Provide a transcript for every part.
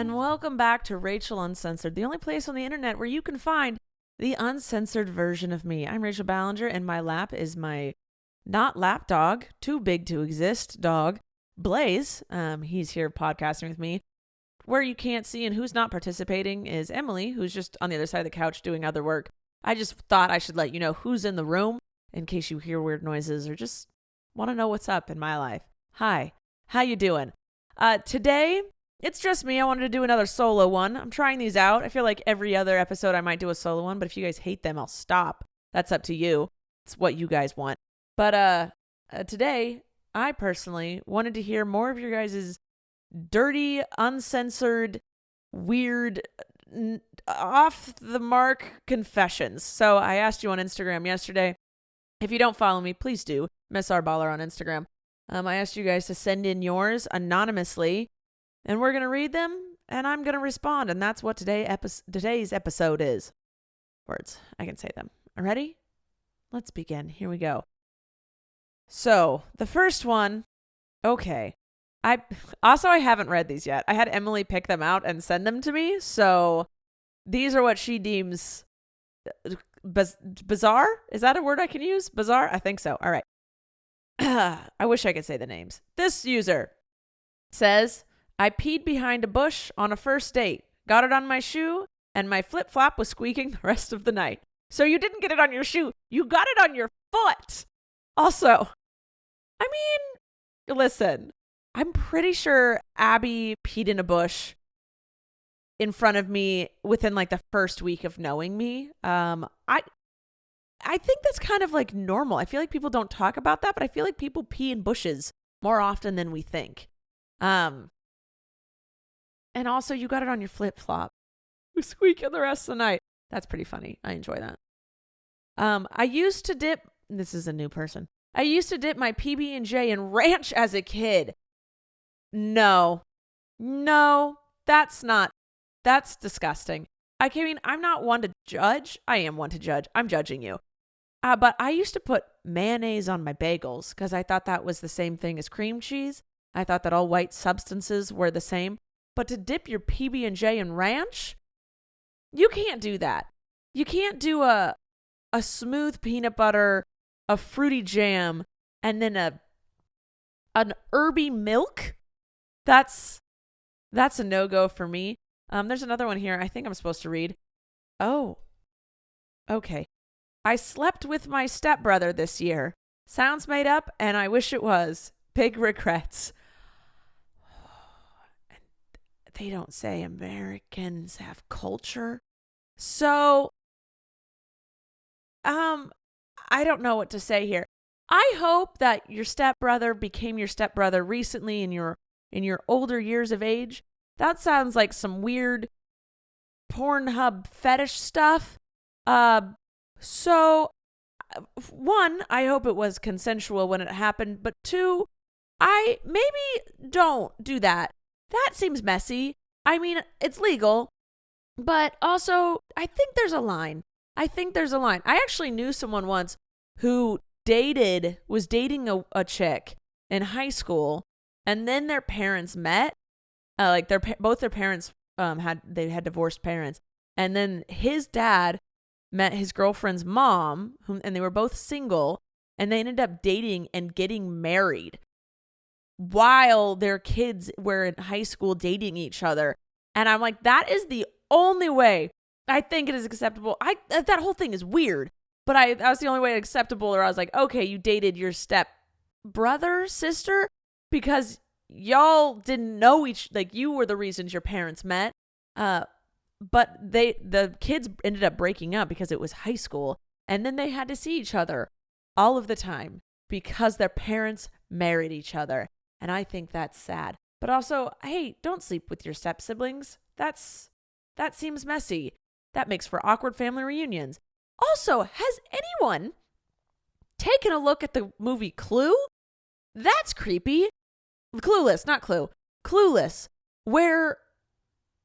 and welcome back to Rachel Uncensored, the only place on the internet where you can find the uncensored version of me. I'm Rachel Ballinger, and my lap is my not lap dog, too big to exist dog, Blaze. He's here podcasting with me. Where you can't see and who's not participating is Emily, who's just on the other side of the couch doing other work. I just thought I should let you know who's in the room in case you hear weird noises or just want to know what's up in my life. Hi, how you doing? Today, it's just me. I wanted to do another solo one. I'm trying these out. I feel like every other episode I might do a solo one, but if you guys hate them, I'll stop. That's up to you. It's what you guys want. But today, I personally wanted to hear more of your guys' dirty, uncensored, weird, off-the-mark confessions. So I asked you on Instagram yesterday. If you don't follow me, please do. Miss R Baller on Instagram. I asked you guys to send in yours anonymously, and we're going to read them, and I'm going to respond, and that's what today's episode is. Words. I can say them. Ready? Let's begin. Here we go. So, the first one, okay. I haven't read these yet. I had Emily pick them out and send them to me, so these are what she deems bizarre? Is that a word I can use? Bizarre? I think so. All right. I wish I could say the names. This user says, I peed behind a bush on a first date, got it on my shoe, and my flip-flop was squeaking the rest of the night. So you didn't get it on your shoe. You got it on your foot. Also, I mean, listen, I'm pretty sure Abby peed in a bush in front of me within like the first week of knowing me. I think that's kind of like normal. I feel like people don't talk about that, but I feel like people pee in bushes more often than we think. And also you got it on your flip-flop. We're squeaking the rest of the night. That's pretty funny. I enjoy that. I used to dip, this is a new person. I used to dip my PB&J in ranch as a kid. No, that's disgusting. I mean, I'm not one to judge. I am one to judge. I'm judging you. But I used to put mayonnaise on my bagels because I thought that was the same thing as cream cheese. I thought that all white substances were the same. But to dip your PB&J in ranch, you can't do that. You can't do a smooth peanut butter, a fruity jam, and then an herby milk. That's a no-go for me. There's another one here I think I'm supposed to read. Oh, okay. I slept with my stepbrother this year. Sounds made up, and I wish it was. Big regrets. They don't say Americans have culture. So, I don't know what to say here. I hope that your stepbrother became your stepbrother recently in your older years of age. That sounds like some weird Pornhub fetish stuff. So, one, I hope it was consensual when it happened. But two, I maybe don't do that. That seems messy. I mean, it's legal. But also, I think there's a line. I actually knew someone once who was dating a chick in high school. And then their parents met. Both their parents had divorced parents. And then his dad met his girlfriend's mom, and they were both single, and they ended up dating and getting married while their kids were in high school dating each other. And I'm like, that is the only way I think it is acceptable. That whole thing is weird, but that was the only way acceptable. Or I was like, okay, you dated your step brother, sister, because y'all didn't know you were the reasons your parents met. But the kids ended up breaking up because it was high school, and then they had to see each other all of the time because their parents married each other. And I think that's sad. But also, hey, don't sleep with your step siblings. That seems messy. That makes for awkward family reunions. Also, has anyone taken a look at the movie Clue? That's creepy. Clueless, not Clue. Clueless, where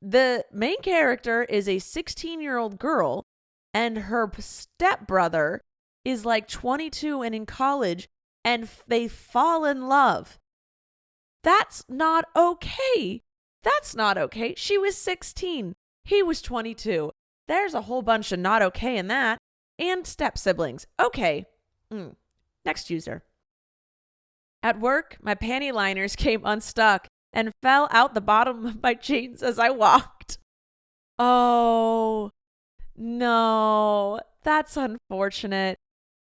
the main character is a 16-year-old girl and her stepbrother is like 22 and in college, and they fall in love. That's not okay. That's not okay. She was 16. He was 22. There's a whole bunch of not okay in that. And step siblings. Okay. Next user. At work, my panty liners came unstuck and fell out the bottom of my jeans as I walked. Oh, no. That's unfortunate.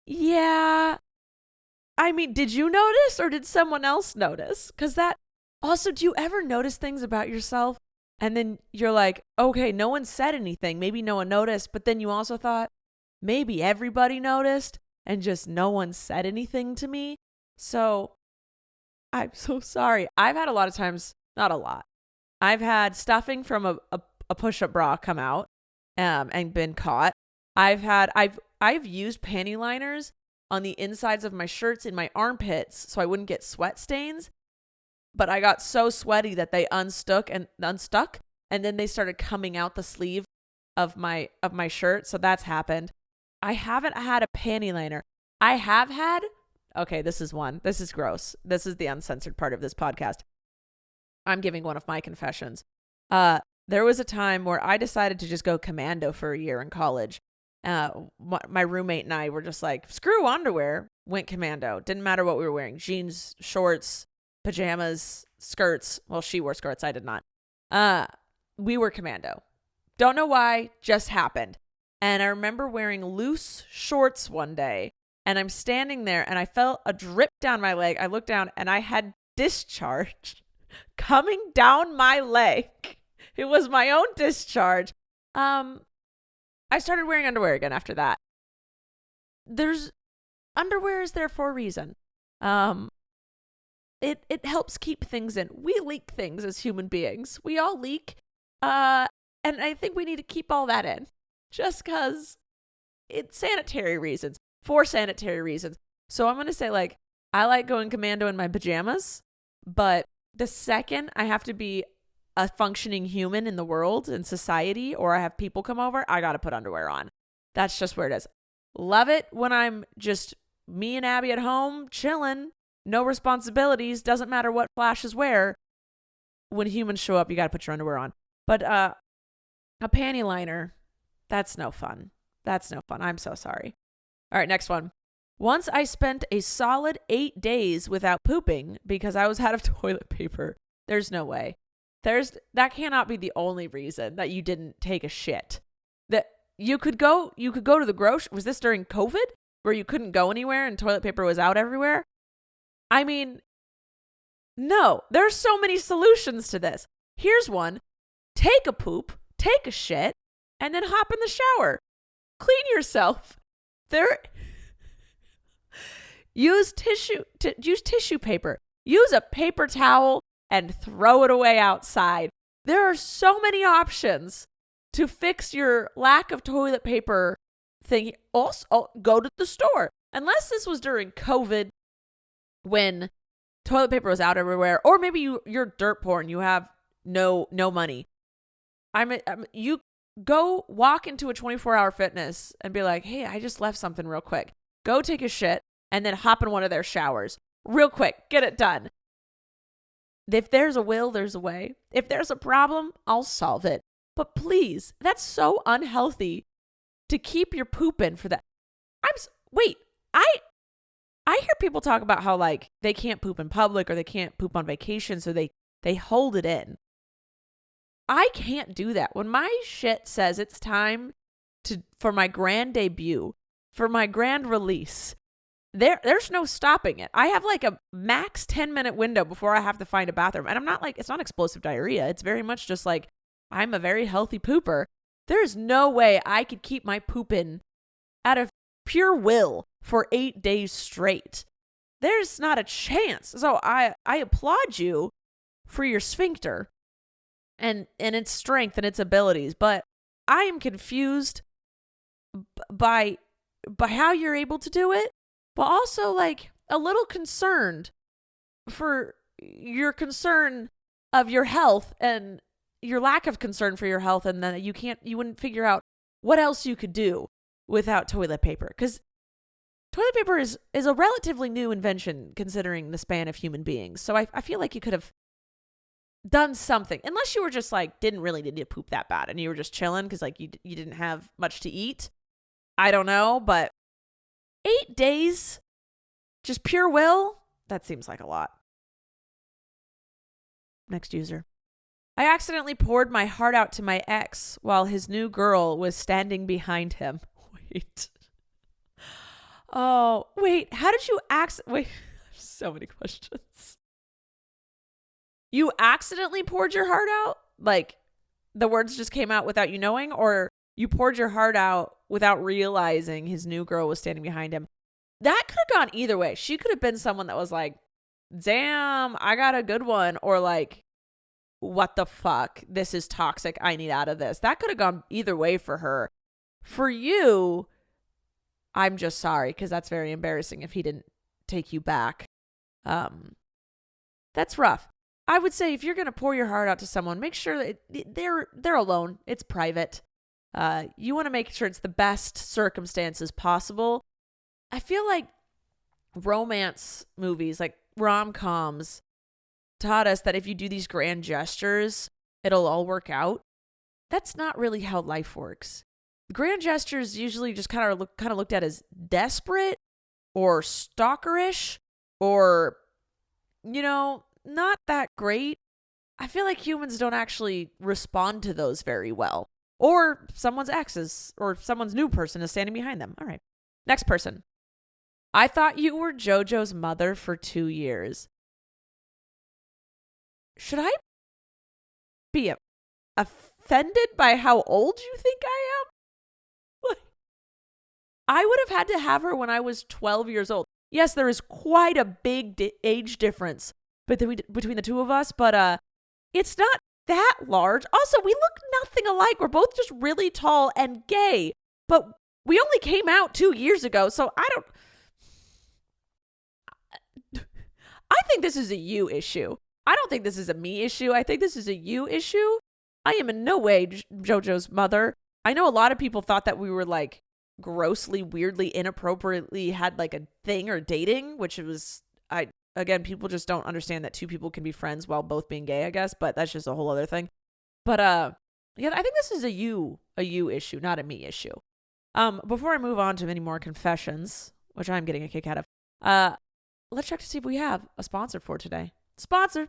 Yeah. I mean, did you notice or did someone else notice? Because that... Also, do you ever notice things about yourself and then you're like, okay, no one said anything. Maybe no one noticed. But then you also thought, maybe everybody noticed and just no one said anything to me. So I'm so sorry. I've had a lot of times, not a lot. I've had stuffing from a push-up bra come out and been caught. I've used panty liners on the insides of my shirts in my armpits so I wouldn't get sweat stains. But I got so sweaty that they unstuck and then they started coming out the sleeve of my shirt. So that's happened. I haven't had a panty liner. I have had, okay, this is one. This is gross. This is the uncensored part of this podcast. I'm giving one of my confessions. There was a time where I decided to just go commando for a year in college. My roommate and I were just like, screw underwear, went commando. Didn't matter what we were wearing. Jeans, shorts, pajamas, skirts. Well, she wore skirts. I did not. We were commando. Don't know why, just happened. And I remember wearing loose shorts one day and I'm standing there and I felt a drip down my leg. I looked down and I had discharge coming down my leg. It was my own discharge. I started wearing underwear again after that. Underwear is there for a reason. It helps keep things in. We leak things as human beings. We all leak. And I think we need to keep all that in. Just because it's sanitary reasons. For sanitary reasons. So I'm going to say, like, I like going commando in my pajamas. But the second I have to be a functioning human in the world, in society, or I have people come over, I got to put underwear on. That's just where it is. Love it when I'm just me and Abby at home, chilling. No responsibilities. Doesn't matter what flashes where. When humans show up, you got to put your underwear on. But a panty liner, that's no fun. That's no fun. I'm so sorry. All right, next one. Once I spent a solid 8 days without pooping because I was out of toilet paper. There's no way. That cannot be the only reason that you didn't take a shit. That you could go to the grocery. Was this during COVID where you couldn't go anywhere and toilet paper was out everywhere? I mean, no, there's so many solutions to this. Here's one. Take a poop, take a shit, and then hop in the shower. Clean yourself. Use tissue paper. Use a paper towel and throw it away outside. There are so many options to fix your lack of toilet paper thing. Also, go to the store. Unless this was during COVID when toilet paper was out everywhere, or maybe you're dirt poor and you have no money. You go walk into a 24-hour fitness and be like, hey, I just left something real quick. Go take a shit and then hop in one of their showers. Real quick. Get it done. If there's a will, there's a way. If there's a problem, I'll solve it. But please, that's so unhealthy to keep your poop in for that. I hear people talk about how, like, they can't poop in public or they can't poop on vacation, so they hold it in. I can't do that. When my shit says it's time for my grand debut, for my grand release, there's no stopping it. I have like a max 10-minute window before I have to find a bathroom. And I'm not like, it's not explosive diarrhea. It's very much just like, I'm a very healthy pooper. There's no way I could keep my poop in out of pure will for 8 days straight. There's not a chance. So I applaud you for your sphincter and its strength and its abilities, but I am confused by how you're able to do it, but also like a little concerned for your concern of your health and your lack of concern for your health, and then you wouldn't figure out what else you could do without toilet paper, because toilet paper is a relatively new invention considering the span of human beings. So I feel like you could have done something. Unless you were just like, didn't really need to poop that bad and you were just chilling because like you didn't have much to eat. I don't know, but 8 days, just pure will, that seems like a lot. Next user. I accidentally poured my heart out to my ex while his new girl was standing behind him. Wait. Oh, wait. How did you wait, so many questions. You accidentally poured your heart out? Like the words just came out without you knowing? Or you poured your heart out without realizing his new girl was standing behind him? That could have gone either way. She could have been someone that was like, damn, I got a good one. Or like, what the fuck? This is toxic. I need out of this. That could have gone either way for her. For you, I'm just sorry because that's very embarrassing if he didn't take you back. That's rough. I would say if you're going to pour your heart out to someone, make sure that they're alone. It's private. You want to make sure it's the best circumstances possible. I feel like romance movies, like rom-coms, taught us that if you do these grand gestures, it'll all work out. That's not really how life works. Grand gestures usually just kind of looked at as desperate or stalkerish or, not that great. I feel like humans don't actually respond to those very well. Or someone's exes or someone's new person is standing behind them. All right. Next person. I thought you were JoJo's mother for 2 years. Should I be offended by how old you think I am? I would have had to have her when I was 12 years old. Yes, there is quite a big age difference between the two of us, but it's not that large. Also, we look nothing alike. We're both just really tall and gay, but we only came out 2 years ago, so I think this is a you issue. I don't think this is a me issue. I think this is a you issue. I am in no way JoJo's mother. I know a lot of people thought that we were like grossly, weirdly, inappropriately had like a thing or dating, which was, again, people just don't understand that two people can be friends while both being gay, I guess, but that's just a whole other thing. But yeah, I think this is a you issue, not a me issue. Before I move on to many more confessions, which I'm getting a kick out of, let's check to see if we have a sponsor for today. Sponsor!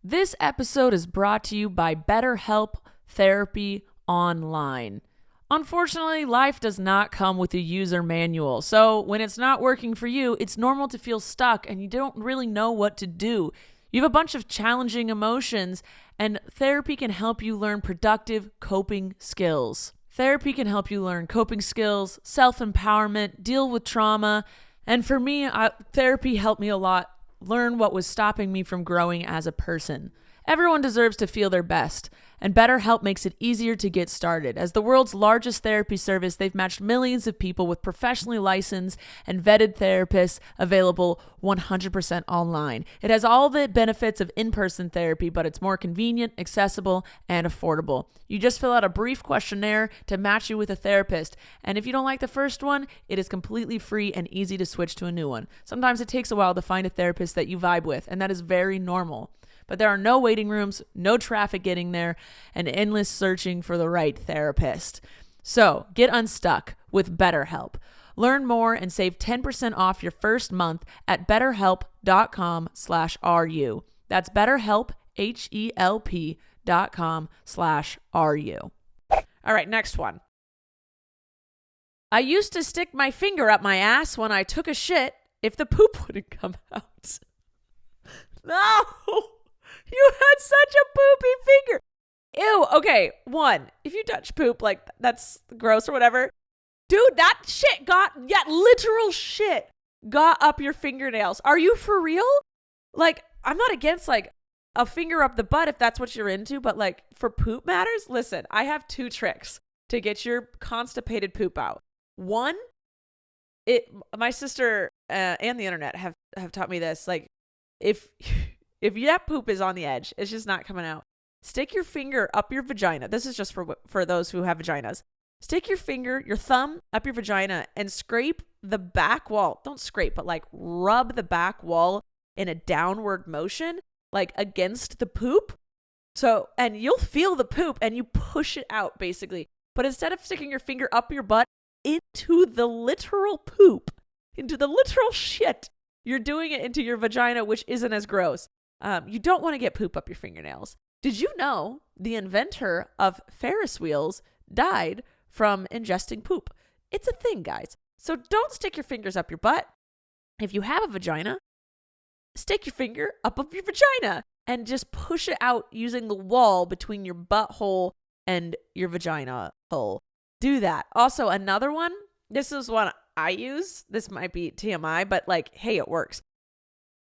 This episode is brought to you by BetterHelp Therapy Online. Unfortunately, life does not come with a user manual. So when it's not working for you, it's normal to feel stuck and you don't really know what to do. You have a bunch of challenging emotions, and therapy can help you learn productive coping skills. Therapy can help you learn coping skills, self-empowerment, deal with trauma. And for me, therapy helped me a lot learn what was stopping me from growing as a person. Everyone deserves to feel their best, and BetterHelp makes it easier to get started. As the world's largest therapy service, they've matched millions of people with professionally licensed and vetted therapists available 100% online. It has all the benefits of in-person therapy, but it's more convenient, accessible, and affordable. You just fill out a brief questionnaire to match you with a therapist, and if you don't like the first one, it is completely free and easy to switch to a new one. Sometimes it takes a while to find a therapist that you vibe with, and that is very normal. But there are no waiting rooms, no traffic getting there, and endless searching for the right therapist. So get unstuck with BetterHelp. Learn more and save 10% off your first month at betterhelp.com/RU. That's BetterHelp, HELP.com/RU. All right, next one. I used to stick my finger up my ass when I took a shit if the poop wouldn't come out. No! You had such a poopy finger. Ew. Okay. One, if you touch poop, like that's gross or whatever. Dude, that shit literal shit got up your fingernails. Are you for real? Like, I'm not against like a finger up the butt if that's what you're into, but like for poop matters, listen, I have 2 tricks to get your constipated poop out. One, my sister and the internet have taught me this. Like, if that poop is on the edge, it's just not coming out, stick your finger up your vagina. This is just for those who have vaginas. Stick your thumb up your vagina and scrape the back wall. Don't scrape, but like rub the back wall in a downward motion. like against the poop. So, and you'll feel the poop and you push it out basically. But instead of sticking your finger up your butt into the literal poop, into the literal shit, you're doing it into your vagina, which isn't as gross. You don't want to get poop up your fingernails. Did you know the inventor of Ferris wheels died from ingesting poop? It's a thing, guys. So don't stick your fingers up your butt. If you have a vagina, stick your finger up your vagina and just push it out using the wall between your butthole and your vagina hole. Do that. Also, another one, this is one I use. This might be TMI, but like, hey, it works.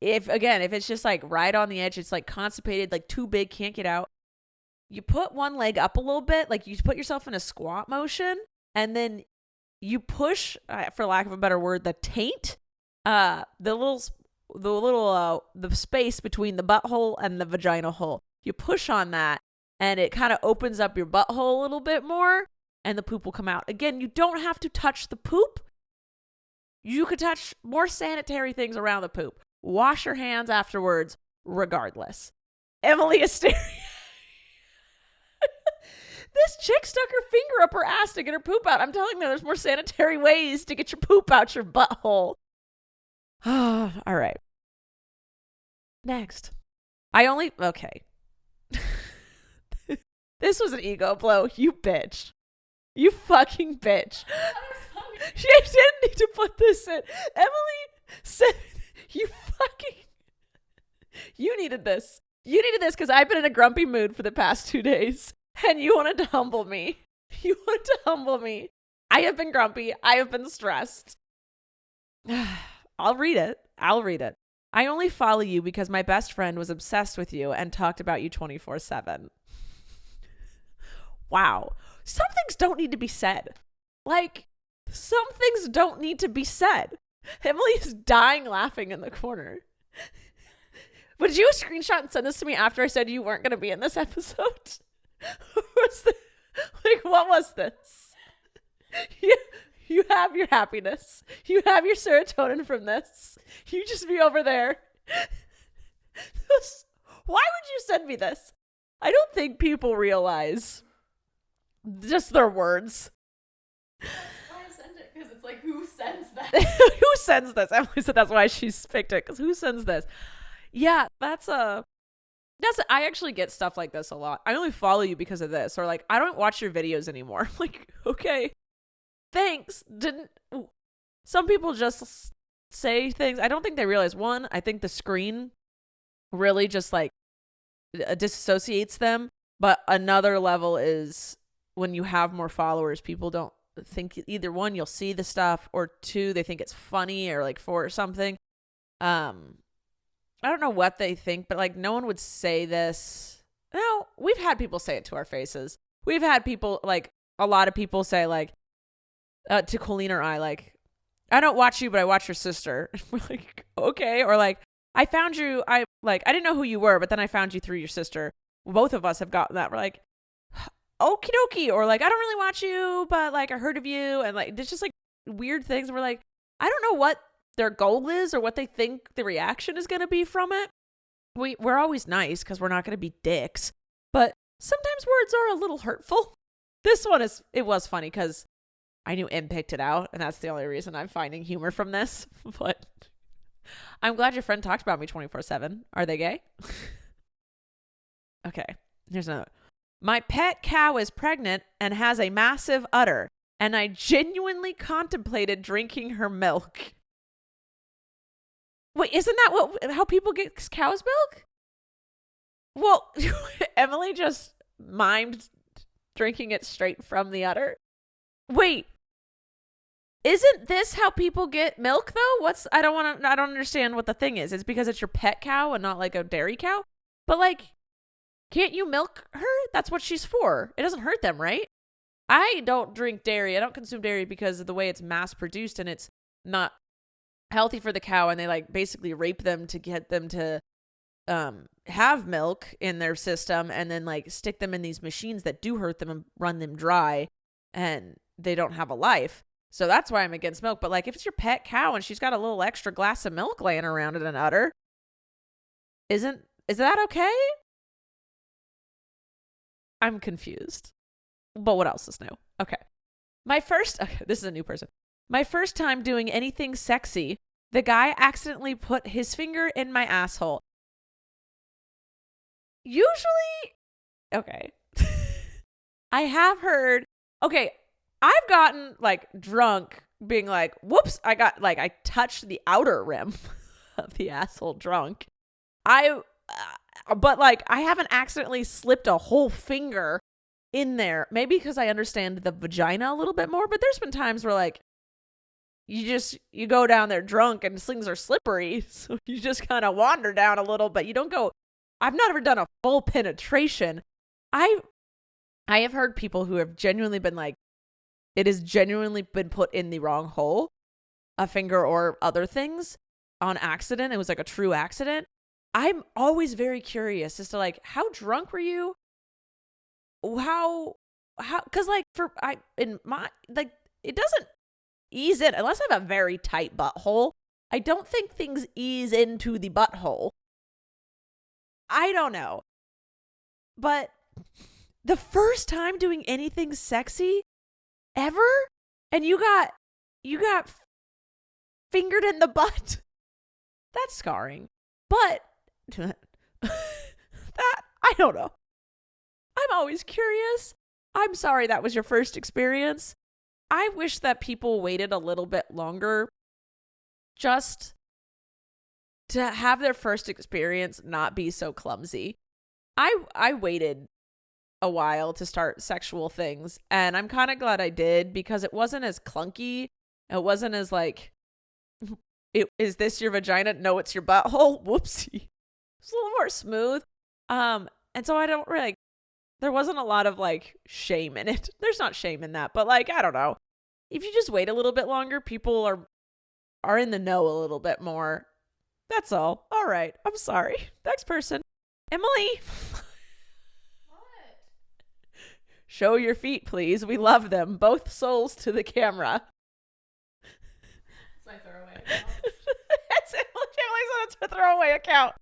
If it's just like right on the edge, it's like constipated, like too big, can't get out. You put one leg up a little bit, like you put yourself in a squat motion, and then you push, for lack of a better word, the taint, the space between the butthole and the vagina hole. You push on that, and it kind of opens up your butthole a little bit more, and the poop will come out. Again, you don't have to touch the poop. You could touch more sanitary things around the poop. Wash your hands afterwards, regardless. Emily is staring. This chick stuck her finger up her ass to get her poop out. I'm telling you, there's more sanitary ways to get your poop out your butthole. All right. Next. Okay. This was an ego blow. You bitch. You fucking bitch. She didn't need to put this in. Emily said, you needed this. You needed this because I've been in a grumpy mood for the past 2 days. And you wanted to humble me. You wanted to humble me. I have been grumpy. I have been stressed. I'll read it. I only follow you because my best friend was obsessed with you and talked about you 24/7. Wow. Some things don't need to be said. Like, some things don't need to be said. Emily is dying laughing in the corner. Would you screenshot and send this to me after I said you weren't going to be in this episode? What was this? You have your happiness. You have your serotonin from this. You just be over there. Why would you send me this? I don't think people realize just their words. Why I send it? Because it's like, who sends that? Who sends this? Emily said that's why she's picked it, because who sends this? Yeah, I actually get stuff like this a lot. I only follow you because of this, or like, I don't watch your videos anymore. Like, okay, thanks. Some people just say things. I don't think they realize. One, I think the screen really just like disassociates them. But another level is when you have more followers, people don't think either one, you'll see the stuff, or two, they think it's funny or like for something. I don't know what they think, but like no one would say this. No, we've had people say it to our faces. We've had people, like a lot of people say like to Colleen or I, like, I don't watch you, but I watch your sister. We're like, okay. Or like, I found you, I didn't know who you were, but then I found you through your sister. Both of us have gotten that. We're like, okie dokie. Or like, I don't really watch you, but like I heard of you. And like, it's just like weird things. We're like, I don't know what their goal is or what they think the reaction is going to be from it. We're always nice because we're not going to be dicks, but sometimes words are a little hurtful. This one it was funny because I knew Em picked it out, and that's the only reason I'm finding humor from this. But I'm glad your friend talked about me 24/7. Are they gay? Okay, here's another. My pet cow is pregnant and has a massive udder, and I genuinely contemplated drinking her milk. Wait, isn't that how people get cow's milk? Well, Emily just mimed drinking it straight from the udder. Wait, isn't this how people get milk though? I don't understand what the thing is. It's because it's your pet cow and not like a dairy cow. But like, can't you milk her? That's what she's for. It doesn't hurt them, right? I don't drink dairy. I don't consume dairy because of the way it's mass produced, and it's not healthy for the cow, and they like basically rape them to get them to have milk in their system, and then like stick them in these machines that do hurt them and run them dry, and they don't have a life. So that's why I'm against milk. But like, if it's your pet cow and she's got a little extra glass of milk laying around in an udder, isn't Is that okay? I'm confused. But what else is new? Okay. This is a new person. My first time doing anything sexy, the guy accidentally put his finger in my asshole. Usually, okay. I have heard, okay, I've gotten like drunk being like, whoops, I touched the outer rim of the asshole drunk. But like, I haven't accidentally slipped a whole finger in there. Maybe because I understand the vagina a little bit more, but there's been times where like, you go down there drunk and things are slippery. So you just kind of wander down a little, but you don't go, I've not ever done a full penetration. I have heard people who have genuinely been like, it has genuinely been put in the wrong hole, a finger or other things on accident. It was like a true accident. I'm always very curious as to like, how drunk were you? Cause like it doesn't ease in unless I have a very tight butthole. I don't think things ease into the butthole. I don't know. But the first time doing anything sexy ever, and you got fingered in the butt. That's scarring. But that, I don't know. I'm always curious. I'm sorry that was your first experience. I wish that people waited a little bit longer just to have their first experience not be so clumsy. I waited a while to start sexual things, and I'm kind of glad I did because it wasn't as clunky. It wasn't as like, is this your vagina? No, it's your butthole. Whoopsie. It's a little more smooth. And so I don't really, there wasn't a lot of like shame in it. There's not shame in that, but like, I don't know. If you just wait a little bit longer, people are in the know a little bit more. That's all. All right. I'm sorry. Next person. Emily. What? Show your feet, please. We love them. Both souls to the camera. It's my throwaway account. That's Emily's on a throwaway account.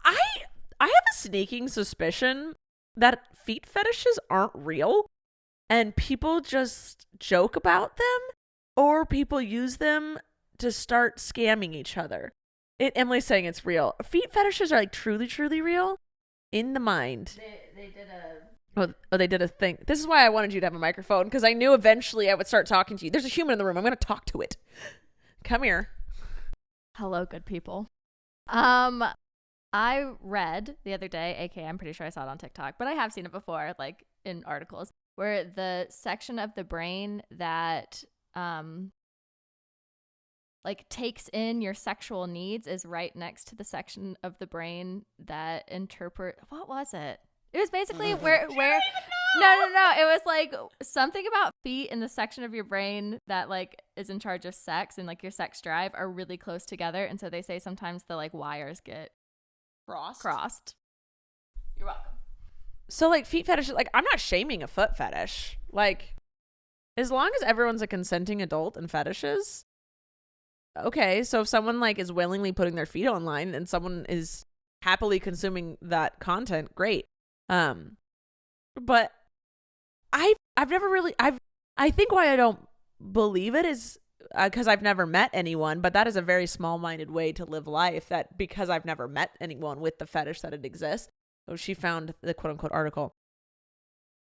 I have a sneaking suspicion that feet fetishes aren't real and people just joke about them or people use them to start scamming each other. Emily's saying it's real. Feet fetishes are like truly, truly real in the mind. They did a... Oh, they did a thing. This is why I wanted you to have a microphone, because I knew eventually I would start talking to you. There's a human in the room. I'm going to talk to it. Come here. Hello, good people. I read the other day, aka I'm pretty sure I saw it on TikTok, but I have seen it before, like in articles, where the section of the brain that like takes in your sexual needs is right next to the section of the brain that what was it? It was basically where no. It was like something about feet in the section of your brain that like is in charge of sex and like your sex drive are really close together. And so they say sometimes the like wires get crossed. You're welcome. So like feet fetish, like I'm not shaming a foot fetish. Like as long as everyone's a consenting adult in fetishes. Okay, so if someone like is willingly putting their feet online and someone is happily consuming that content, great. But I've never really I think why I don't believe it is because I've never met anyone, but that is a very small-minded way to live life, that because I've never met anyone with the fetish that it exists. So she found the quote-unquote article.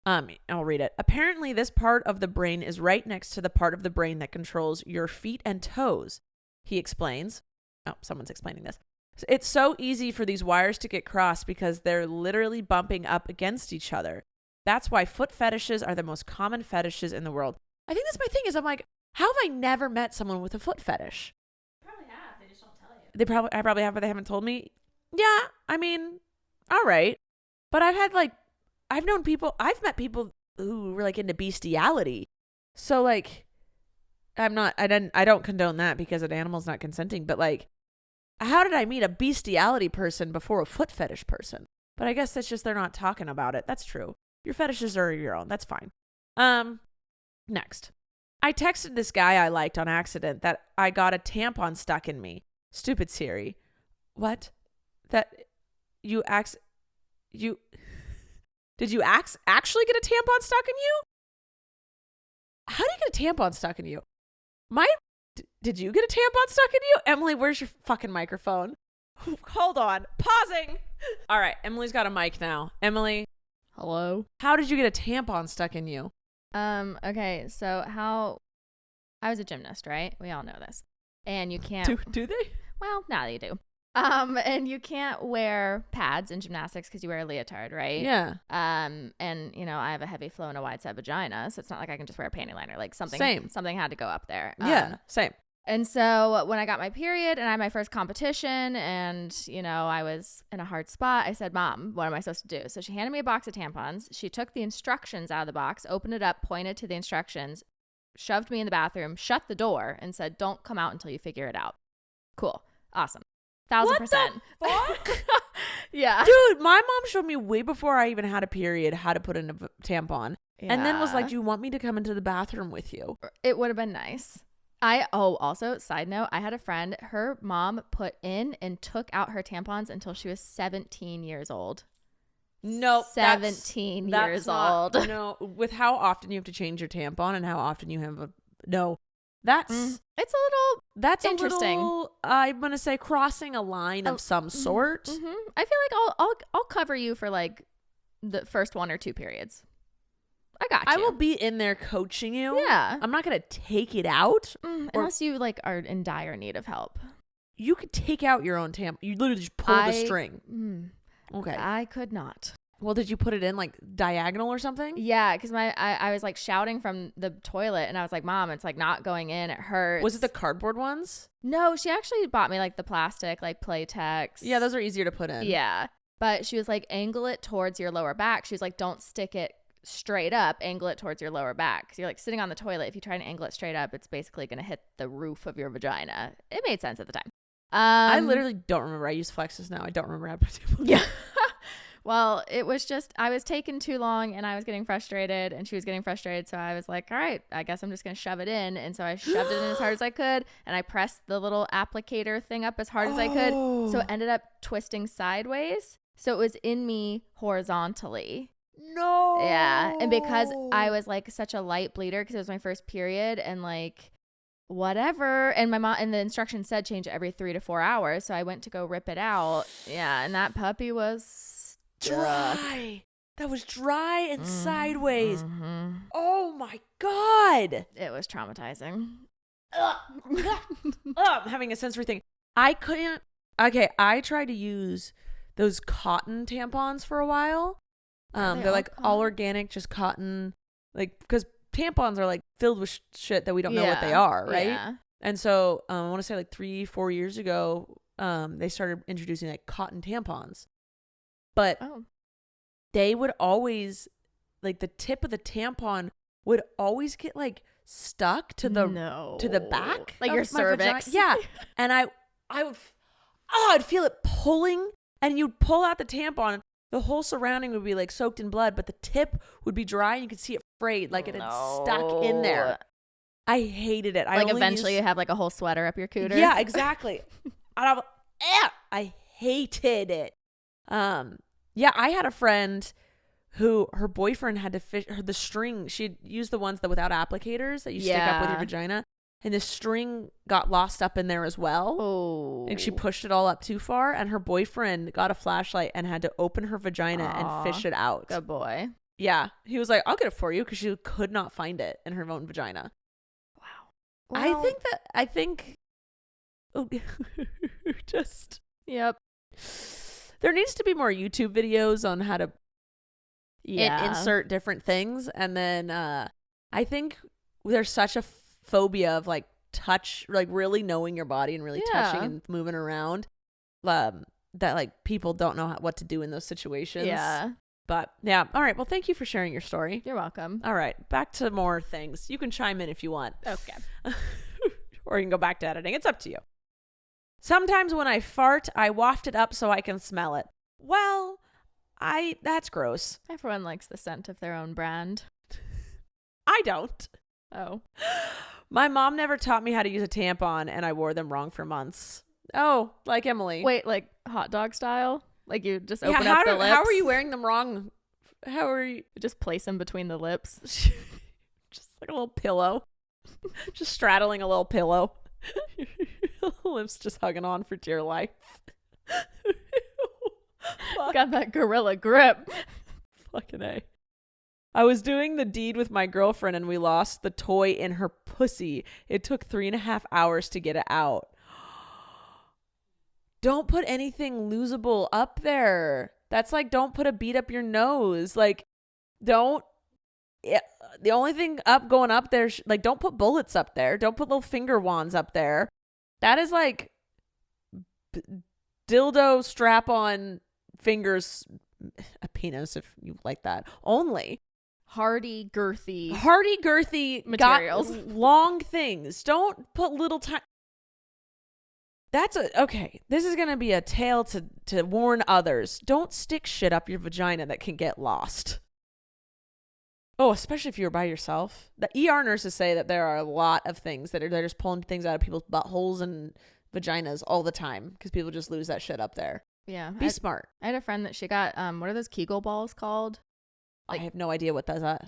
I'll read it. Apparently, this part of the brain is right next to the part of the brain that controls your feet and toes, he explains. Oh, someone's explaining this. It's so easy for these wires to get crossed because they're literally bumping up against each other. That's why foot fetishes are the most common fetishes in the world. I think that's my thing is I'm like, how have I never met someone with a foot fetish? You probably have. They just don't tell you. I probably have, but they haven't told me. Yeah, I mean, all right. But I've met people who were like into bestiality. So like, I don't condone that because an animal's not consenting, but like, how did I meet a bestiality person before a foot fetish person? But I guess that's just, they're not talking about it. That's true. Your fetishes are your own. That's fine. Next. I texted this guy I liked on accident that I got a tampon stuck in me. Stupid Siri. What? That you did you actually get a tampon stuck in you? How do you get a tampon stuck in you? Did you get a tampon stuck in you? Emily, where's your fucking microphone? Hold on. Pausing. All right. Emily's got a mic now. Emily. Hello. How did you get a tampon stuck in you? Okay. So I was a gymnast, right? We all know this. And you can't. Do they? Well, now you do. And you can't wear pads in gymnastics because you wear a leotard, right? Yeah. And I have a heavy flow and a wide set vagina, so it's not like I can just wear a panty liner. Like something had to go up there. Yeah. Same. And so when I got my period and I had my first competition and, I was in a hard spot, I said, Mom, what am I supposed to do? So she handed me a box of tampons. She took the instructions out of the box, opened it up, pointed to the instructions, shoved me in the bathroom, shut the door, and said, don't come out until you figure it out. Cool. Awesome. 1,000%. What the fuck? Yeah. Dude, my mom showed me way before I even had a period how to put in a tampon. Yeah. And then was like, do you want me to come into the bathroom with you? It would have been nice. Also, side note, I had a friend, her mom put in and took out her tampons until she was 17 years old. No, 17 years old. No, with how often you have to change your tampon and how often you have that's interesting. I'm gonna say crossing a line of some sort. Mm-hmm. I feel like I'll cover you for like the first 1 or 2 periods. I got you. I will be in there coaching you. Yeah, I'm not gonna take it out unless you like are in dire need of help. You could take out your own tampon. You literally just pull the string. Okay. I could not. Well, did you put it in like diagonal or something? Yeah, because I was like shouting from the toilet and I was like, Mom, it's like not going in. It hurts. Was it the cardboard ones? No, she actually bought me like the plastic, like Playtex. Yeah, those are easier to put in. Yeah. But she was like, angle it towards your lower back. She was like, don't stick it straight up, angle it towards your lower back. So you're like sitting on the toilet. If you try and angle it straight up, it's basically going to hit the roof of your vagina. It made sense at the time. I literally don't remember. I use Flexes now. I don't remember how to put it. Yeah. Well, it was just, I was taking too long and I was getting frustrated and she was getting frustrated. So I was like, all right, I guess I'm just going to shove it in. And so I shoved it in as hard as I could and I pressed the little applicator thing up as hard as I could. So it ended up twisting sideways. So it was in me horizontally. No. Yeah. And because I was like such a light bleeder because it was my first period and like whatever. And my mom and the instructions said change it every 3 to 4 hours. So I went to go rip it out. Yeah. And that puppy was dry. That was dry and sideways. Mm-hmm. Oh my God. It was traumatizing. I'm having a sensory thing. I couldn't. Okay, I tried to use those cotton tampons for a while. They're like all organic, just cotton. Like, because tampons are like filled with shit that we don't know what they are, right? Yeah. And so I want to say like 3-4 years ago, they started introducing like cotton tampons. But they would always, like the tip of the tampon would always get like stuck to the back, like your cervix. Yeah, and I'd feel it pulling, and you'd pull out the tampon. The whole surrounding would be like soaked in blood, but the tip would be dry, and you could see it frayed, like it had stuck in there. I hated it. Like eventually you have like a whole sweater up your cooter. Yeah, exactly. And I hated it. Yeah, I had a friend who her boyfriend had to fish the string. She'd used the ones that without applicators that you stick up with your vagina, and the string got lost up in there as well. Oh, and she pushed it all up too far, and her boyfriend got a flashlight and had to open her vagina and fish it out. Good boy. Yeah, he was like, "I'll get it for you," because she could not find it in her own vagina. Wow. Well, I think. Just. Yep. There needs to be more YouTube videos on how to insert different things. And then I think there's such a phobia of like touch, like really knowing your body and really touching and moving around that like people don't know what to do in those situations. Yeah. But yeah. All right. Well, thank you for sharing your story. You're welcome. All right. Back to more things. You can chime in if you want. Okay. Or you can go back to editing. It's up to you. Sometimes when I fart, I waft it up so I can smell it. Well, that's gross. Everyone likes the scent of their own brand. I don't. Oh. My mom never taught me how to use a tampon, and I wore them wrong for months. Oh, like Emily. Wait, like hot dog style? Like you just Yeah, open up the lips? how are you wearing them wrong? How are you? Just place them between the lips. Just like a little pillow. Just straddling a little pillow. Lips just hugging on for dear life. Got that gorilla grip. Fucking A. I was doing the deed with my girlfriend and we lost the toy in her pussy. It took 3.5 hours to get it out. Don't put anything losable up there. That's like, don't put a bead up your nose. Like, don't. The only thing going up there, like, don't put bullets up there. Don't put little finger wands up there. That is like dildo strap on fingers, a penis if you like that. Only. Hardy, girthy materials. Long things. Don't put little tiny. Okay. This is going to be a tale to warn others. Don't stick shit up your vagina that can get lost. Oh, especially if you're by yourself. The ER nurses say that there are a lot of things they're just pulling things out of people's buttholes and vaginas all the time because people just lose that shit up there. Yeah. Be smart. I had a friend that she got, what are those Kegel balls called? Like, I have no idea what those are.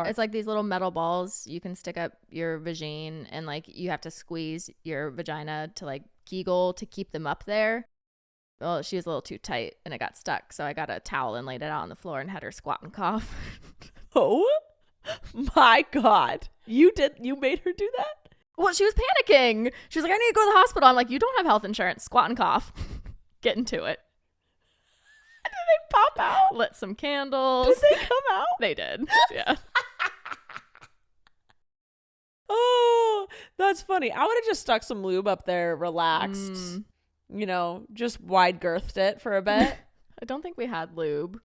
It's like these little metal balls you can stick up your vagine and like you have to squeeze your vagina to like Kegel to keep them up there. Well, she was a little too tight and it got stuck. So I got a towel and laid it out on the floor and had her squat and cough. Oh my God. You made her do that? Well, she was panicking. She was like, I need to go to the hospital. I'm like, you don't have health insurance. Squat and cough. Get into it. Did they pop out? Lit some candles. Did they come out? They did. Yeah. Oh, that's funny. I would have just stuck some lube up there, relaxed. You know, just wide girthed it for a bit. I don't think we had lube.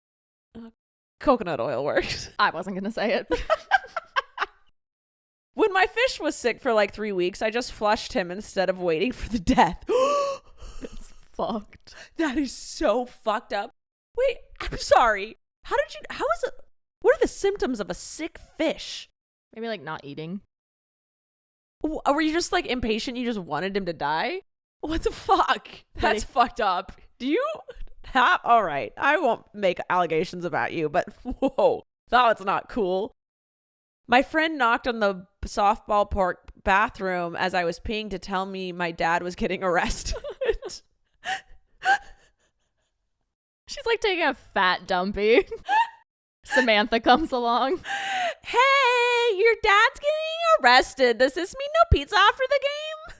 Coconut oil works. I wasn't going to say it. When my fish was sick for like 3 weeks, I just flushed him instead of waiting for the death. It's fucked. That is so fucked up. Wait, I'm sorry. How is it? What are the symptoms of a sick fish? Maybe like not eating. Were you just like impatient? You just wanted him to die? What the fuck? That's fucked up. Do you have? All right. I won't make allegations about you, but whoa, that's not cool. My friend knocked on the softball park bathroom as I was peeing to tell me my dad was getting arrested. She's like taking a fat dumpy. Samantha comes along. Hey, your dad's getting arrested. Does this mean no pizza after the game?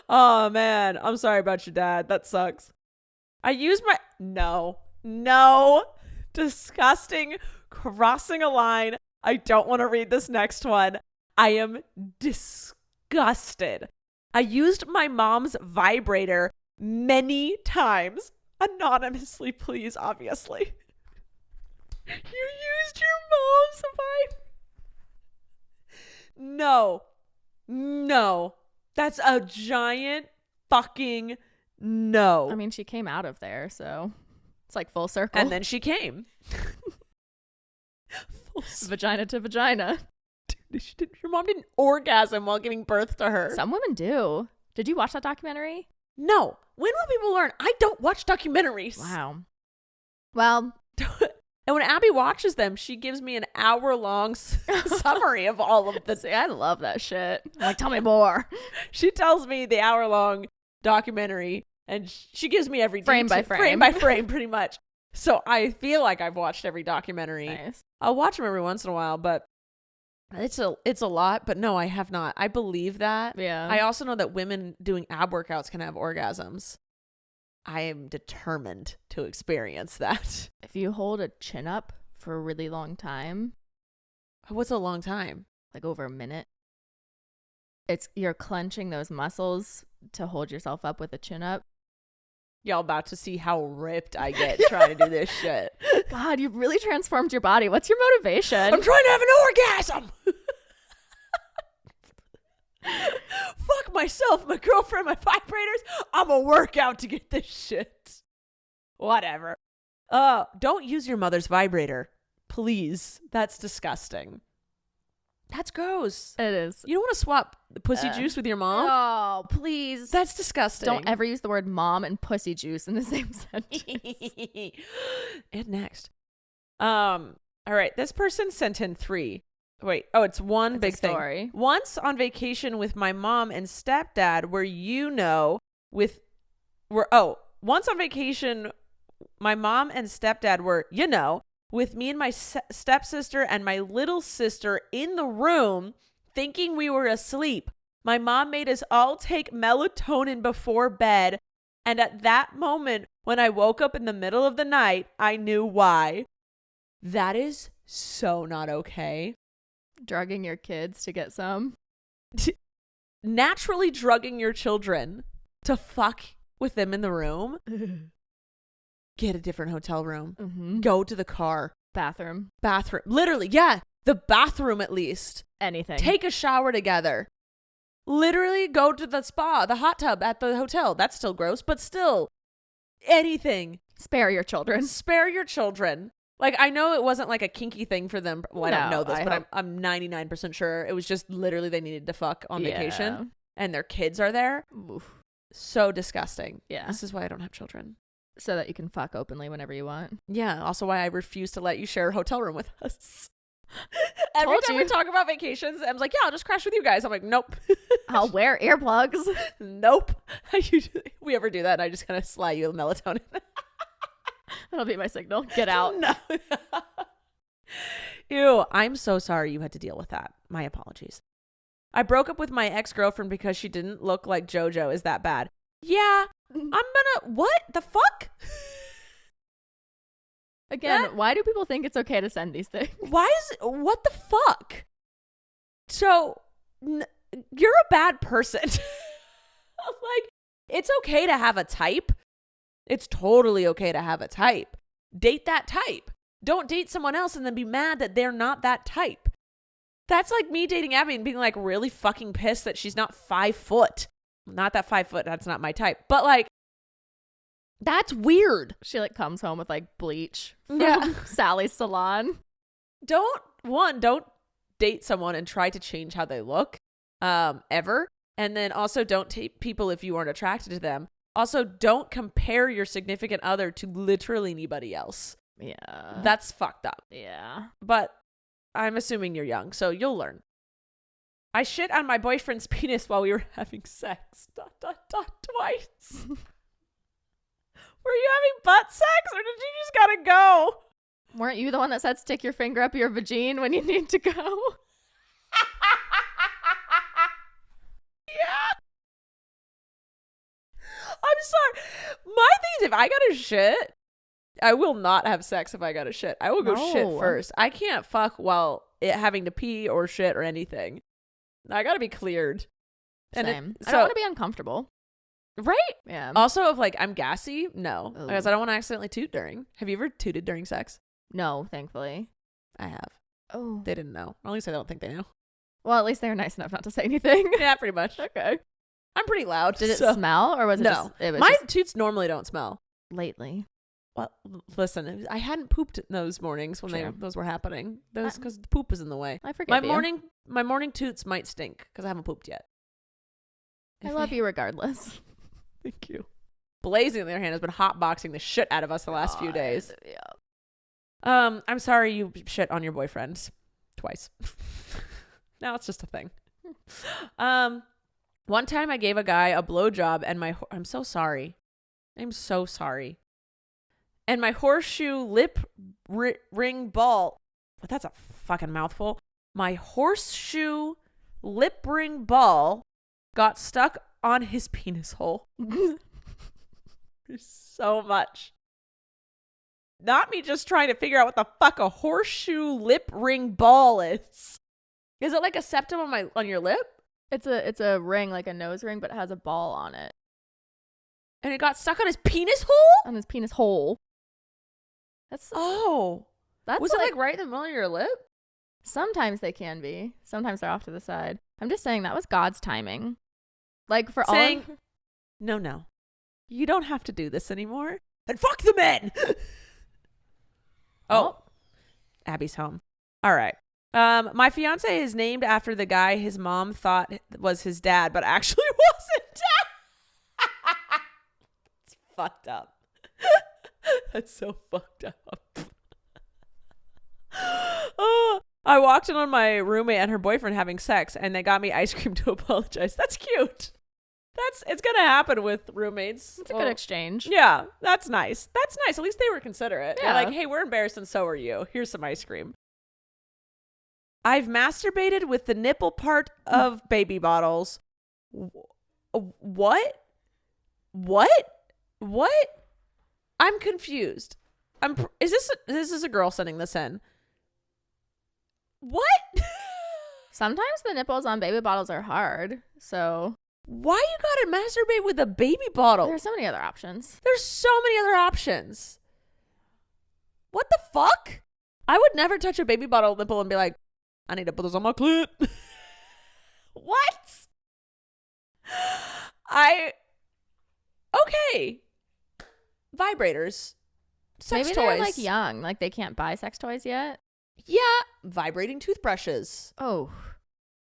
Oh, man. I'm sorry about your dad. That sucks. I used my... No. Disgusting. Crossing a line. I don't want to read this next one. I am disgusted. I used my mom's vibrator many times. Anonymously, please, obviously. You used your mom's vibrator. No. That's a giant fucking no. I mean, she came out of there, so it's like full circle. And then she came. Vagina to vagina. Dude, your mom didn't orgasm while giving birth to her. Some women do. Did you watch that documentary? No. When will people learn? I don't watch documentaries. Wow. Well. And when Abby watches them, she gives me an hour-long summary of all of this. See, I love that shit. I'm like, tell me more. She tells me the hour-long documentary, and she gives me every frame by frame, pretty much. So I feel like I've watched every documentary. Nice. I'll watch them every once in a while, but it's a lot. But no, I have not. I believe that. Yeah. I also know that women doing ab workouts can have orgasms. I am determined to experience that. If you hold a chin up for a really long time. What's a long time? Like over a minute. You're clenching those muscles to hold yourself up with a chin up. Y'all about to see how ripped I get trying to do this shit. God, you've really transformed your body. What's your motivation? I'm trying to have an orgasm. Fuck myself, my girlfriend, my vibrators. I'm a workout to get this shit. Whatever. Don't use your mother's vibrator. Please. That's disgusting. That's gross. It is. You don't want to swap pussy juice with your mom? Oh, please. That's disgusting. Don't ever use the word mom and pussy juice in the same sentence. And next. All right. This person sent in 3. Wait. Oh, it's one big story. thing. Once on vacation with my mom and stepdad, once on vacation, my mom and stepdad were, with me and my stepsister and my little sister in the room thinking we were asleep. My mom made us all take melatonin before bed. And at that moment, when I woke up in the middle of the night, I knew why. That is so not okay. Drugging your kids to get some. Naturally drugging your children to fuck with them in the room. Get a different hotel room. Mm-hmm. Go to the car. Bathroom. Literally, yeah. The bathroom at least. Anything. Take a shower together. Literally go to the spa, the hot tub at the hotel. That's still gross, but still. Anything. Spare your children. Spare your children. Like, I know it wasn't like a kinky thing for them. Well, I don't know this, but I'm 99% sure it was just literally they needed to fuck on vacation and their kids are there. Oof. So disgusting. Yeah. This is why I don't have children. So that you can fuck openly whenever you want. Yeah. Also why I refuse to let you share a hotel room with us. Every time we talk about vacations, Em's like, yeah, I'll just crash with you guys. I'm like, nope. I'll wear earplugs. Nope. We ever do that and I just kind of sly you with melatonin. That'll be my signal. Get out. No. Ew, I'm so sorry you had to deal with that. My apologies. I broke up with my ex-girlfriend because she didn't look like JoJo. Is that bad? Yeah. What the fuck? Again, why do people think it's okay to send these things? What the fuck? So, you're a bad person. Like, it's okay to have a type. It's totally okay to have a type. Date that type. Don't date someone else and then be mad that they're not that type. That's like me dating Abby and being like really fucking pissed that she's not 5 foot. Not that 5 foot, that's not my type. But like, that's weird. She like comes home with like bleach from Sally's salon. Don't date someone and try to change how they look ever. And then also don't date people if you aren't attracted to them. Also, don't compare your significant other to literally anybody else. Yeah. That's fucked up. Yeah. But I'm assuming you're young, so you'll learn. I shit on my boyfriend's penis while we were having sex. ... Twice. Were you having butt sex or did you just gotta go? Weren't you the one that said stick your finger up your vagine when you need to go? Yeah. I'm sorry. My thing is, if I gotta shit, I will not have sex if I gotta shit. I will go shit first. I can't fuck while having to pee or shit or anything. I gotta be cleared. Same. I don't want to be uncomfortable. Right? Yeah. Also, if like I'm gassy, no. Ooh. Because I don't want to accidentally toot during. Have you ever tooted during sex? No, thankfully. I have. Oh. They didn't know. Or at least I don't think they know. Well, at least they were nice enough not to say anything. Yeah, pretty much. Okay. I'm pretty loud. Did it smell or was it no? It was my just toots normally don't smell. lately. Well, listen, I hadn't pooped those mornings when those were happening. Those because the poop was in the way. I forget my morning toots might stink because I haven't pooped yet. I love you regardless. Thank you. Blazing, on the other hand, has been hotboxing the shit out of us the last few days. Yeah. I'm sorry you shit on your boyfriend twice. Now it's just a thing. One time I gave a guy a blowjob and I'm so sorry. I'm so sorry. And my horseshoe lip ring ball. That's a fucking mouthful. My horseshoe lip ring ball got stuck on his penis hole. So much. Not me just trying to figure out what the fuck a horseshoe lip ring ball is. Is it like a septum on your lip? It's a ring, like a nose ring, but it has a ball on it. And it got stuck on his penis hole? On his penis hole. That's was it like right in the middle of your lip? Sometimes they can be. Sometimes they're off to the side. I'm just saying that was God's timing. Like for saying, no. You don't have to do this anymore. And fuck the men. Oh. Abby's home. All right. My fiance is named after the guy his mom thought was his dad, but actually wasn't. It's fucked up. That's so fucked up. Oh, I walked in on my roommate and her boyfriend having sex, and they got me ice cream to apologize. That's cute. It's gonna happen with roommates. It's a good exchange. Yeah, that's nice. That's nice. At least they were considerate. Yeah. They're like, hey, we're embarrassed and so are you. Here's some ice cream. I've masturbated with the nipple part of baby bottles. What? I'm confused. This is a girl sending this in. What? Sometimes the nipples on baby bottles are hard, so Why you gotta masturbate with a baby bottle? there's so many other options. There's so many other options. What the fuck? I would never touch a baby bottle nipple and be like, I need to put this on my clit. What? Okay. Vibrators. Sex Maybe toys. they're like young, like they can't buy sex toys yet. Yeah. Vibrating toothbrushes. Oh,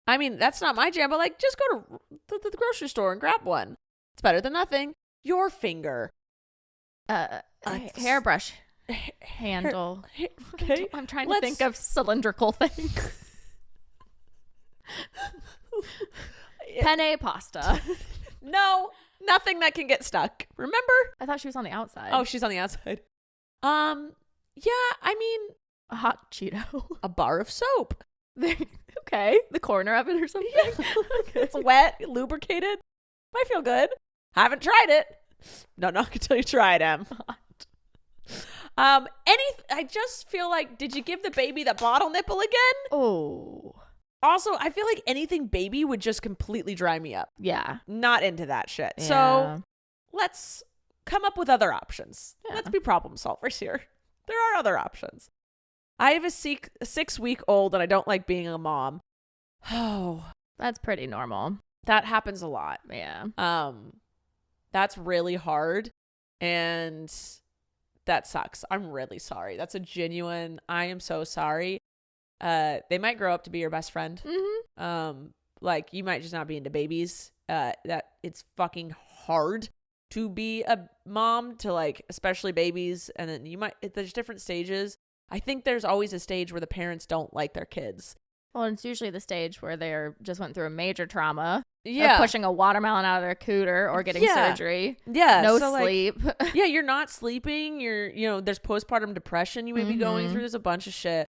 I mean, that's not my jam, but like, just go to the grocery store and grab one. It's better than nothing. Your finger. hairbrush handle. Okay. I'm trying to think of cylindrical things. Penne pasta. No, nothing that can get stuck. Remember? I thought she was on the outside. Oh, she's on the outside. Yeah, I mean, a hot Cheeto. a bar of soap. Okay, the corner of it or something. Okay. It's wet, lubricated. Might feel good. Haven't tried it. No, not until you try it, Em. I just feel like, did you give the baby the bottle nipple again? Oh. Also, I feel like anything baby would just completely dry me up. Yeah. Not into that shit. Yeah. So let's come up with other options. Yeah. Let's be problem solvers here. There are other options. I have a 6-week-old and I don't like being a mom. Oh, That's pretty normal. that happens a lot. Yeah. That's really hard and that sucks. I'm really sorry. That's a genuine, I am so sorry. They might grow up to be your best friend. Mm-hmm. Like you might just not be into babies. That it's fucking hard to be a mom to, like, especially babies. And then there's different stages. I think there's always a stage where the parents don't like their kids. Well, it's usually the stage where they just went through a major trauma. Yeah. Or pushing a watermelon out of their cooter or getting surgery. Yeah. No so, sleep. Like, yeah, you're not sleeping. There's postpartum depression you may be going through. There's a bunch of shit.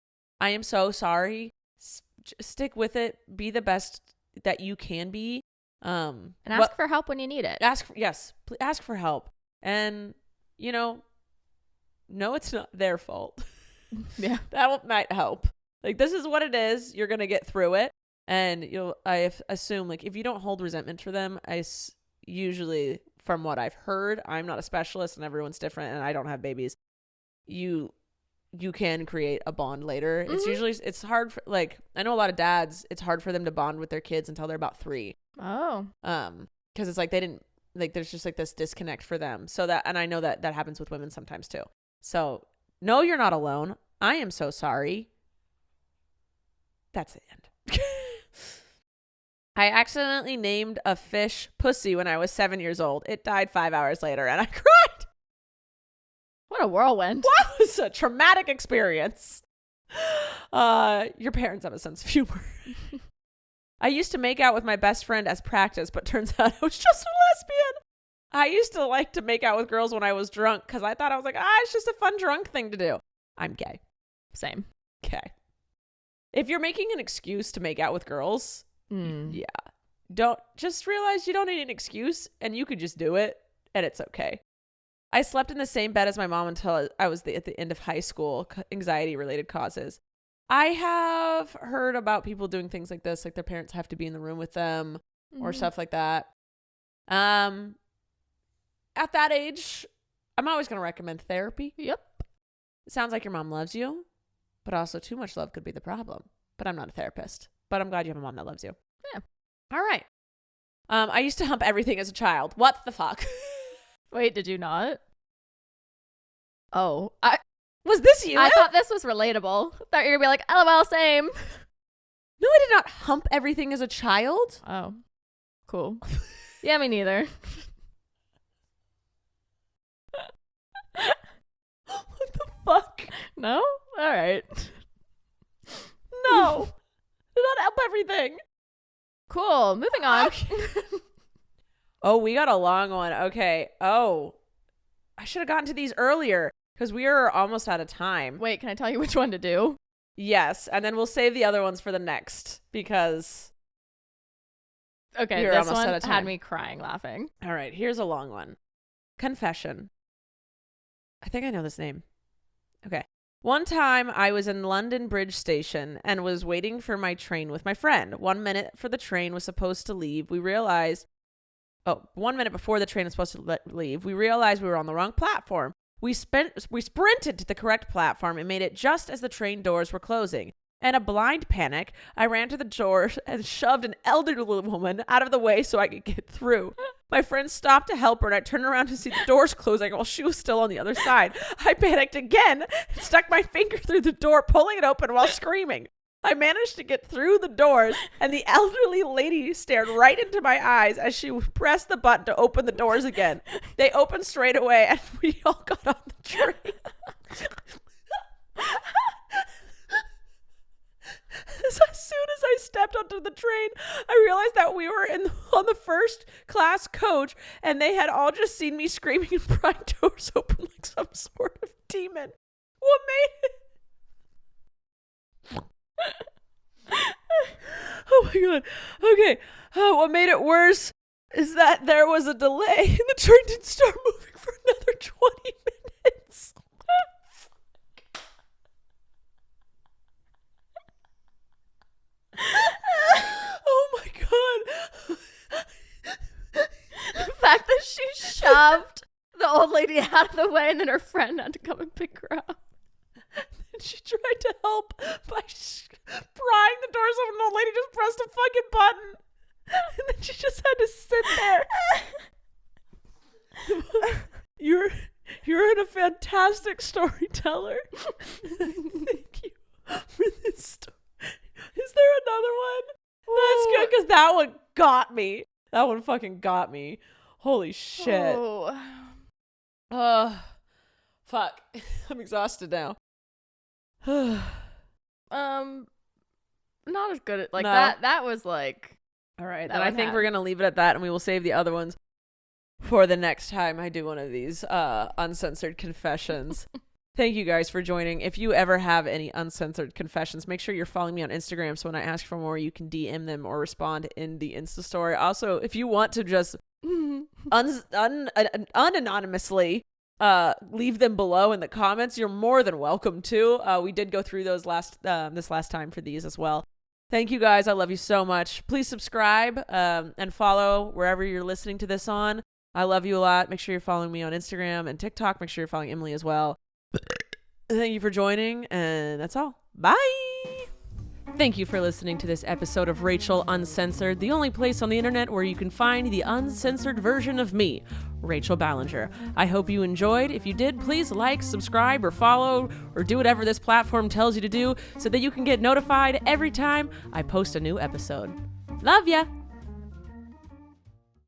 I am so sorry. Stick with it. Be the best that you can be. And ask for help when you need it. Ask for help. And, no, it's not their fault. Yeah. That might help. Like, this is what it is. You're going to get through it. And I assume, like, if you don't hold resentment for them, usually, from what I've heard, I'm not a specialist and everyone's different and I don't have babies. You can create a bond later. Mm-hmm. It's usually, it's hard for, like, I know a lot of dads, it's hard for them to bond with their kids until they're about 3. Oh. Because it's like, they didn't, like, there's just like this disconnect for them. So that, and I know that happens with women sometimes too. So no, you're not alone. I am so sorry. That's the end. I accidentally named a fish Pussy when I was 7 years old. It died 5 hours later and I cried. What a whirlwind. That was a traumatic experience. Your parents have a sense of humor. I used to make out with my best friend as practice, but turns out I was just a lesbian. I used to like to make out with girls when I was drunk because I thought I was like, it's just a fun drunk thing to do. I'm gay. Same. Okay. If you're making an excuse to make out with girls, yeah. Don't just realize you don't need an excuse and you could just do it and it's okay. I slept in the same bed as my mom until I was at the end of high school, anxiety related causes. I have heard about people doing things like this, like their parents have to be in the room with them or stuff like that. At that age, I'm always going to recommend therapy. Yep. It sounds like your mom loves you, but also too much love could be the problem. But I'm not a therapist, but I'm glad you have a mom that loves you. Yeah. All right. I used to hump everything as a child. What the fuck? Wait, did you not? Oh, Was this you? I thought this was relatable. Thought you were going to be like, LOL, same. No, I did not hump everything as a child. Oh, cool. Yeah, me neither. What the fuck? No? All right. No. Did not help everything. Cool. Moving on. Okay. Oh, we got a long one. Okay. Oh, I should have gotten to these earlier because we are almost out of time. Wait, can I tell you which one to do? Yes, and then we'll save the other ones for the next because... Okay, You're this almost one out of had time. me crying laughing. All right, here's a long one. Confession. I think I know this name. Okay. One time I was in London Bridge Station and was waiting for my train with my friend. 1 minute for the train was supposed to leave. We realized... Oh, 1 minute before the train was supposed to leave, we realized we were on the wrong platform. We sprinted to the correct platform and made it just as the train doors were closing. In a blind panic, I ran to the door and shoved an elderly woman out of the way so I could get through. My friend stopped to help her, and I turned around to see the doors closing while she was still on the other side. I panicked again and stuck my finger through the door, pulling it open while screaming. I managed to get through the doors, and the elderly lady stared right into my eyes as she pressed the button to open the doors again. They opened straight away, and we all got on the train. As soon as I stepped onto the train, I realized that we were on the first class coach, and they had all just seen me screaming and prying doors open like some sort of demon. What made it? Oh my god. Okay. What made it worse is that there was a delay and the train didn't start moving for another 20 minutes. Oh my god. The fact that she shoved the old lady out of the way and then her friend had to come and pick her up. And she tried to help by prying the doors open, and the old lady just pressed a fucking button. And then she just had to sit there. You're a fantastic storyteller. Thank you for this story. Is there another one? That's good because that one got me. That one fucking got me. Holy shit. Fuck. I'm exhausted now. Not as good at like No. that was like All right, that then I one think had- we're gonna leave it at that, and we will save the other ones for the next time I do one of these uncensored confessions. Thank you guys for joining. If you ever have any uncensored confessions, make sure you're following me on Instagram, so when I ask for more, you can DM them or respond in the Insta story. Also, if you want to just unanonymously leave them below in the comments, you're more than welcome to. We did go through those this last time for these as well. Thank you guys. I love you so much. Please subscribe and follow wherever you're listening to this on. I love you a lot. Make sure you're following me on Instagram and TikTok. Make sure you're following Emily as well. Thank you for joining, and that's all. Bye. Thank you for listening to this episode of Rachel Uncensored, the only place on the internet where you can find the uncensored version of me, Rachel Ballinger. I hope you enjoyed. If you did, please like, subscribe, or follow, or do whatever this platform tells you to do so that you can get notified every time I post a new episode. Love ya!